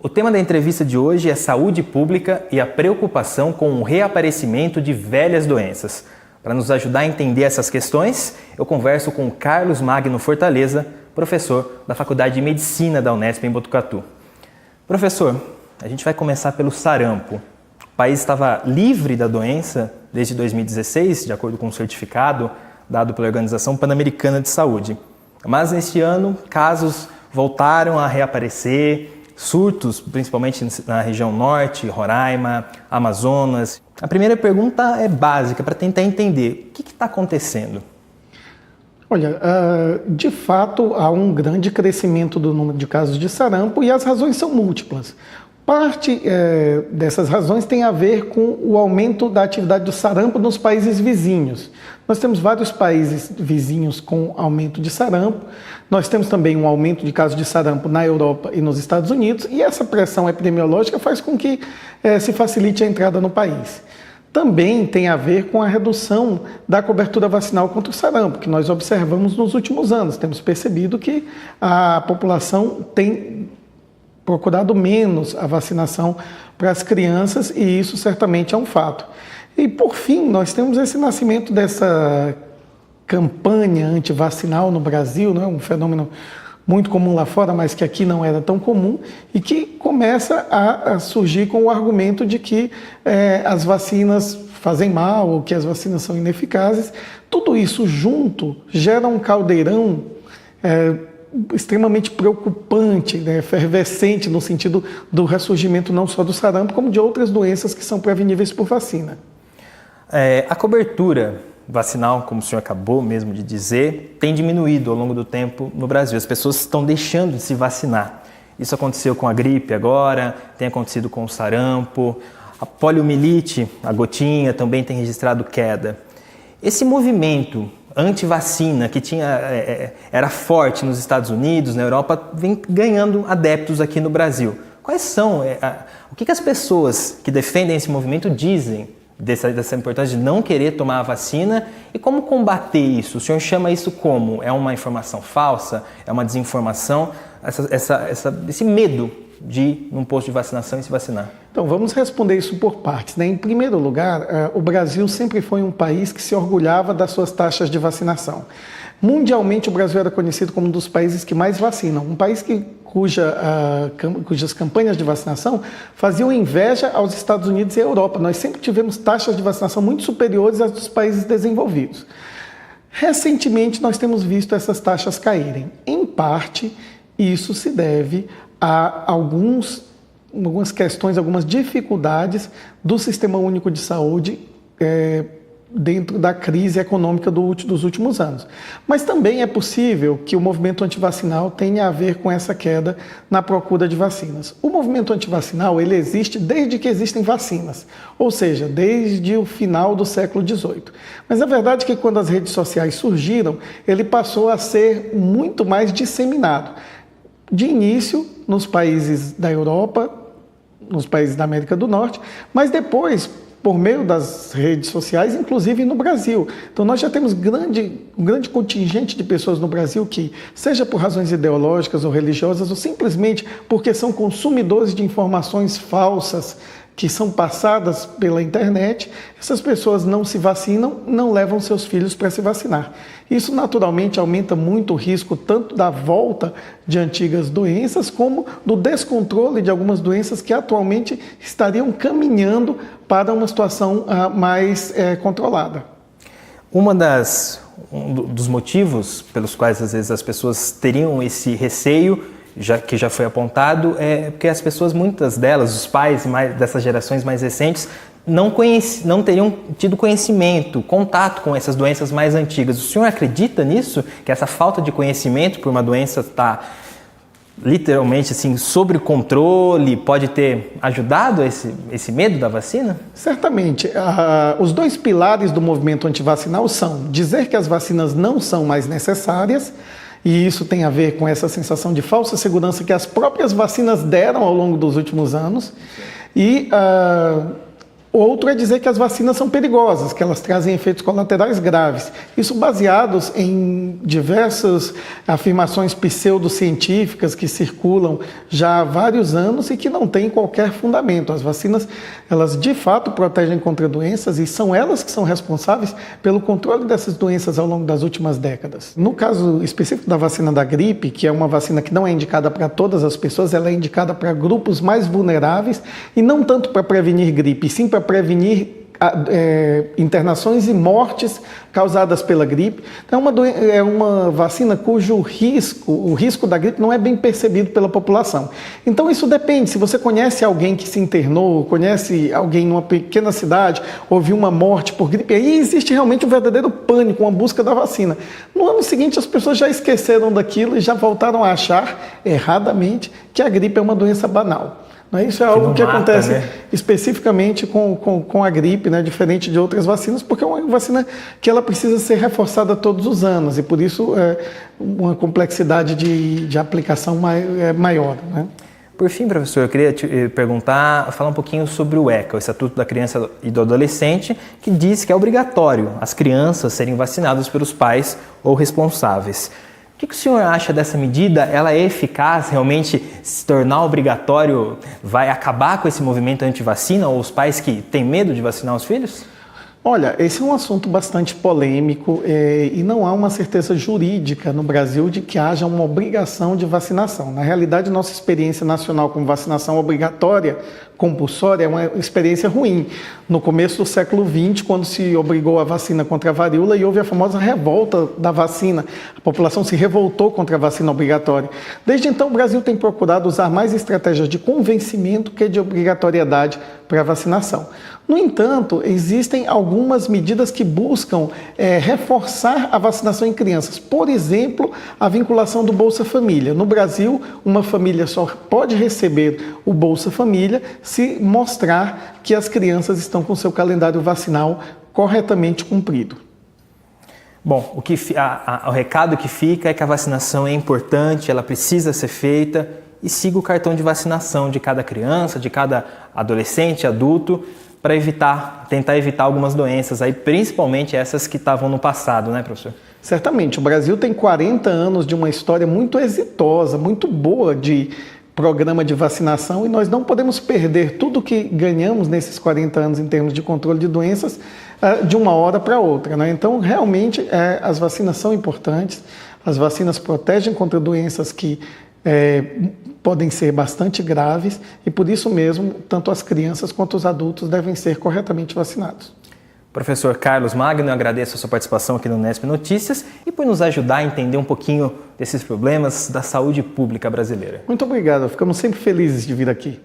O tema da entrevista de hoje é saúde pública e a preocupação com o reaparecimento de velhas doenças. Para nos ajudar a entender essas questões, eu converso com Carlos Magno Fortaleza, professor da Faculdade de Medicina da Unesp em Botucatu. Professor, a gente vai começar pelo sarampo. O país estava livre da doença desde 2016, de acordo com um certificado dado pela Organização Pan-Americana de Saúde. Mas neste ano, casos voltaram a reaparecer, surtos, principalmente na região norte, Roraima, Amazonas. A primeira pergunta é básica, para tentar entender o que está acontecendo. Olha, de fato, há um grande crescimento do número de casos de sarampo e as razões são múltiplas. Parte dessas razões tem a ver com o aumento da atividade do sarampo nos países vizinhos. Nós temos vários países vizinhos com aumento de sarampo. Nós temos também um aumento de casos de sarampo na Europa e nos Estados Unidos. E essa pressão epidemiológica faz com que se facilite a entrada no país. Também tem a ver com a redução da cobertura vacinal contra o sarampo, que nós observamos nos últimos anos. Temos percebido que a população tem procurado menos a vacinação para as crianças e isso certamente é um fato. E por fim, nós temos esse nascimento dessa campanha antivacinal no Brasil, né? Um fenômeno muito comum lá fora, mas que aqui não era tão comum e que começa a surgir com o argumento de que as vacinas fazem mal ou que as vacinas são ineficazes. Tudo isso junto gera um caldeirão extremamente preocupante, né, efervescente no sentido do ressurgimento não só do sarampo, como de outras doenças que são preveníveis por vacina. A cobertura vacinal, como o senhor acabou mesmo de dizer, tem diminuído ao longo do tempo no Brasil. As pessoas estão deixando de se vacinar. Isso aconteceu com a gripe agora, tem acontecido com o sarampo, a poliomielite, a gotinha, também tem registrado queda. Esse movimento anti-vacina que era forte nos Estados Unidos, na Europa, vem ganhando adeptos aqui no Brasil. Quais são, o que as pessoas que defendem esse movimento dizem dessa importância de não querer tomar a vacina e como combater isso? O senhor chama isso como? É uma informação falsa? É uma desinformação? Esse medo de ir num posto de vacinação e se vacinar? Então, vamos responder isso por partes, né? Em primeiro lugar, o Brasil sempre foi um país que se orgulhava das suas taxas de vacinação. Mundialmente, o Brasil era conhecido como um dos países que mais vacinam, um país cujas campanhas de vacinação faziam inveja aos Estados Unidos e à Europa. Nós sempre tivemos taxas de vacinação muito superiores às dos países desenvolvidos. Recentemente, nós temos visto essas taxas caírem. Em parte, isso se deve a algumas questões, algumas dificuldades do Sistema Único de Saúde dentro da crise econômica dos últimos anos. Mas também é possível que o movimento antivacinal tenha a ver com essa queda na procura de vacinas. O movimento antivacinal ele existe desde que existem vacinas, ou seja, desde o final do século XVIII. Mas a verdade é que quando as redes sociais surgiram, ele passou a ser muito mais disseminado. De início, nos países da Europa, nos países da América do Norte, mas depois, por meio das redes sociais, inclusive no Brasil. Então, nós já temos um grande contingente de pessoas no Brasil que, seja por razões ideológicas ou religiosas, ou simplesmente porque são consumidores de informações falsas que são passadas pela internet, essas pessoas não se vacinam, não levam seus filhos para se vacinar. Isso naturalmente aumenta muito o risco tanto da volta de antigas doenças como do descontrole de algumas doenças que atualmente estariam caminhando para uma situação mais controlada. Um dos motivos pelos quais às vezes as pessoas teriam esse receio que já foi apontado, é porque as pessoas, muitas delas, os pais dessas gerações mais recentes, não teriam tido conhecimento, contato com essas doenças mais antigas. O senhor acredita nisso? Que essa falta de conhecimento por uma doença está literalmente assim, sob controle, pode ter ajudado esse medo da vacina? Certamente. Os dois pilares do movimento antivacinal são dizer que as vacinas não são mais necessárias, e isso tem a ver com essa sensação de falsa segurança que as próprias vacinas deram ao longo dos últimos anos, e Outro é dizer que as vacinas são perigosas, que elas trazem efeitos colaterais graves. Isso baseados em diversas afirmações pseudocientíficas que circulam já há vários anos e que não têm qualquer fundamento. As vacinas, elas de fato protegem contra doenças e são elas que são responsáveis pelo controle dessas doenças ao longo das últimas décadas. No caso específico da vacina da gripe, que é uma vacina que não é indicada para todas as pessoas, ela é indicada para grupos mais vulneráveis e não tanto para prevenir gripe, sim para prevenir internações e mortes causadas pela gripe. Então, é uma vacina cujo o risco da gripe não é bem percebido pela população. Então, isso depende. Se você conhece alguém que se internou, conhece alguém numa pequena cidade, houve uma morte por gripe, aí existe realmente um verdadeiro pânico, uma busca da vacina. No ano seguinte, as pessoas já esqueceram daquilo e já voltaram a achar, erradamente, que a gripe é uma doença banal. Isso é algo que acontece, né, especificamente com a gripe, né, diferente de outras vacinas, porque é uma vacina que ela precisa ser reforçada todos os anos e por isso uma complexidade de aplicação maior. Né? Por fim, professor, eu queria te perguntar, falar um pouquinho sobre o ECA, o Estatuto da Criança e do Adolescente, que diz que é obrigatório as crianças serem vacinadas pelos pais ou responsáveis. O que o senhor acha dessa medida? Ela é eficaz? Realmente se tornar obrigatório vai acabar com esse movimento anti-vacina ou os pais que têm medo de vacinar os filhos? Olha, esse é um assunto bastante polêmico e não há uma certeza jurídica no Brasil de que haja uma obrigação de vacinação. Na realidade, nossa experiência nacional com vacinação obrigatória, compulsória, é uma experiência ruim. No começo do século XX, quando se obrigou a vacina contra a varíola e houve a famosa revolta da vacina, a população se revoltou contra a vacina obrigatória. Desde então, o Brasil tem procurado usar mais estratégias de convencimento que de obrigatoriedade para a vacinação. No entanto, existem algumas medidas que buscam reforçar a vacinação em crianças. Por exemplo, a vinculação do Bolsa Família. No Brasil, uma família só pode receber o Bolsa Família se mostrar que as crianças estão com seu calendário vacinal corretamente cumprido. Bom, o recado que fica é que a vacinação é importante, ela precisa ser feita e siga o cartão de vacinação de cada criança, de cada adolescente, adulto, para tentar evitar algumas doenças, aí, principalmente essas que estavam no passado, né, professor? Certamente. O Brasil tem 40 anos de uma história muito exitosa, muito boa de programa de vacinação e nós não podemos perder tudo que ganhamos nesses 40 anos em termos de controle de doenças de uma hora para outra, né? Então, realmente, as vacinas são importantes, as vacinas protegem contra doenças que podem ser bastante graves e, por isso mesmo, tanto as crianças quanto os adultos devem ser corretamente vacinados. Professor Carlos Magno, eu agradeço a sua participação aqui no Unesp Notícias e por nos ajudar a entender um pouquinho desses problemas da saúde pública brasileira. Muito obrigado, ficamos sempre felizes de vir aqui.